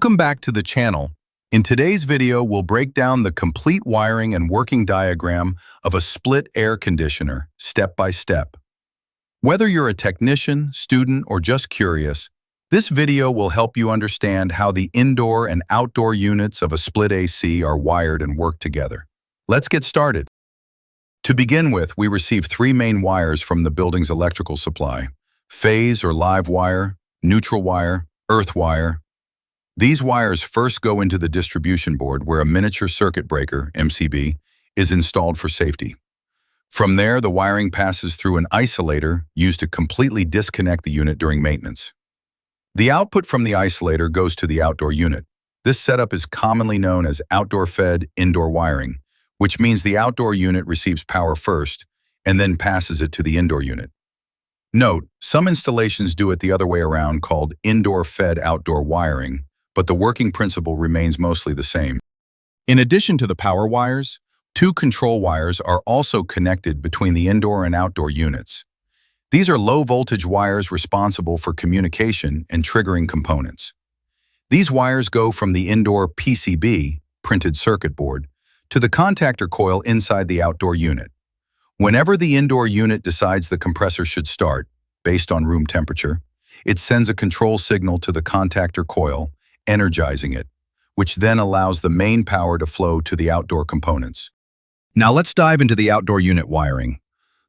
Welcome back to the channel. In today's video, we'll break down the complete wiring and working diagram of a split air conditioner, step by step. Whether you're a technician, student, or just curious, this video will help you understand how the indoor and outdoor units of a split AC are wired and work together. Let's get started. To begin with, we receive three main wires from the building's electrical supply: phase or live wire, neutral wire, earth wire. These wires first go into the distribution board where a miniature circuit breaker, MCB, is installed for safety. From there, the wiring passes through an isolator used to completely disconnect the unit during maintenance. The output from the isolator goes to the outdoor unit. This setup is commonly known as outdoor-fed indoor wiring, which means the outdoor unit receives power first and then passes it to the indoor unit. Note, some installations do it the other way around, called indoor-fed outdoor wiring, but the working principle remains mostly the same. In addition to the power wires, two control wires are also connected between the indoor and outdoor units. These are low-voltage wires responsible for communication and triggering components. These wires go from the indoor PCB, printed circuit board, to the contactor coil inside the outdoor unit. Whenever the indoor unit decides the compressor should start, based on room temperature, it sends a control signal to the contactor coil, energizing it, which then allows the main power to flow to the outdoor components. Now let's dive into the outdoor unit wiring.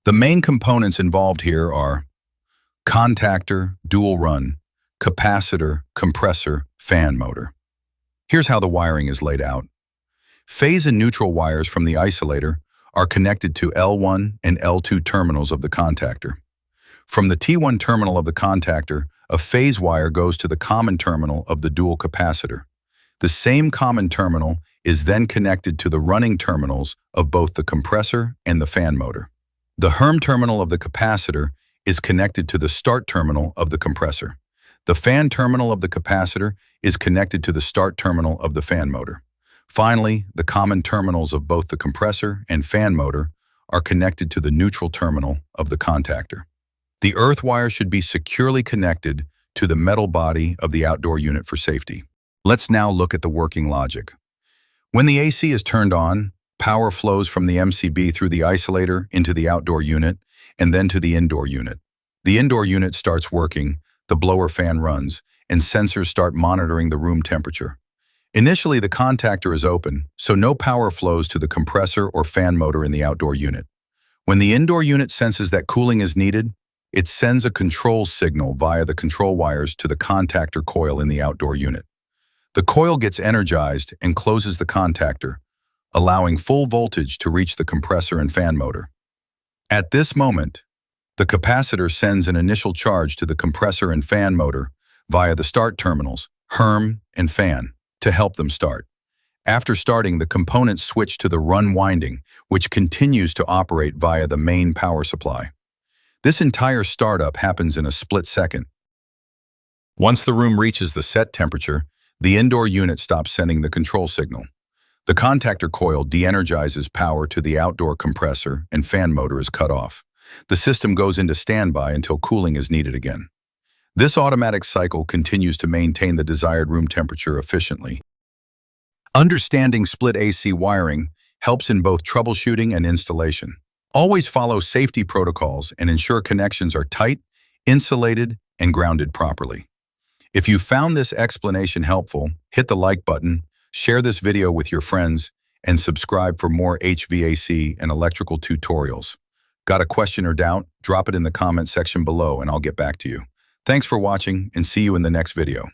The main components involved here are contactor, dual run, capacitor, compressor, fan motor. Here's how the wiring is laid out. Phase and neutral wires from the isolator are connected to L1 and L2 terminals of the contactor. From the T1 terminal of the contactor, a phase wire goes to the common terminal of the dual capacitor. The same common terminal is then connected to the running terminals of both the compressor and the fan motor. The HERM terminal of the capacitor is connected to the start terminal of the compressor. The fan terminal of the capacitor is connected to the start terminal of the fan motor. Finally, the common terminals of both the compressor and fan motor are connected to the neutral terminal of the contactor. The earth wire should be securely connected to the metal body of the outdoor unit for safety. Let's now look at the working logic. When the AC is turned on, power flows from the MCB through the isolator into the outdoor unit and then to the indoor unit. The indoor unit starts working, the blower fan runs, and sensors start monitoring the room temperature. Initially, the contactor is open, so no power flows to the compressor or fan motor in the outdoor unit. When the indoor unit senses that cooling is needed, it sends a control signal via the control wires to the contactor coil in the outdoor unit. The coil gets energized and closes the contactor, allowing full voltage to reach the compressor and fan motor. At this moment, the capacitor sends an initial charge to the compressor and fan motor via the start terminals, HERM and fan, to help them start. After starting, the components switch to the run winding, which continues to operate via the main power supply. This entire startup happens in a split second. Once the room reaches the set temperature, the indoor unit stops sending the control signal. The contactor coil de-energizes power to the outdoor compressor and fan motor is cut off. The system goes into standby until cooling is needed again. This automatic cycle continues to maintain the desired room temperature efficiently. Understanding split AC wiring helps in both troubleshooting and installation. Always follow safety protocols and ensure connections are tight, insulated, and grounded properly. If you found this explanation helpful, hit the like button, share this video with your friends, and subscribe for more HVAC and electrical tutorials. Got a question or doubt? Drop it in the comment section below and I'll get back to you. Thanks for watching and see you in the next video.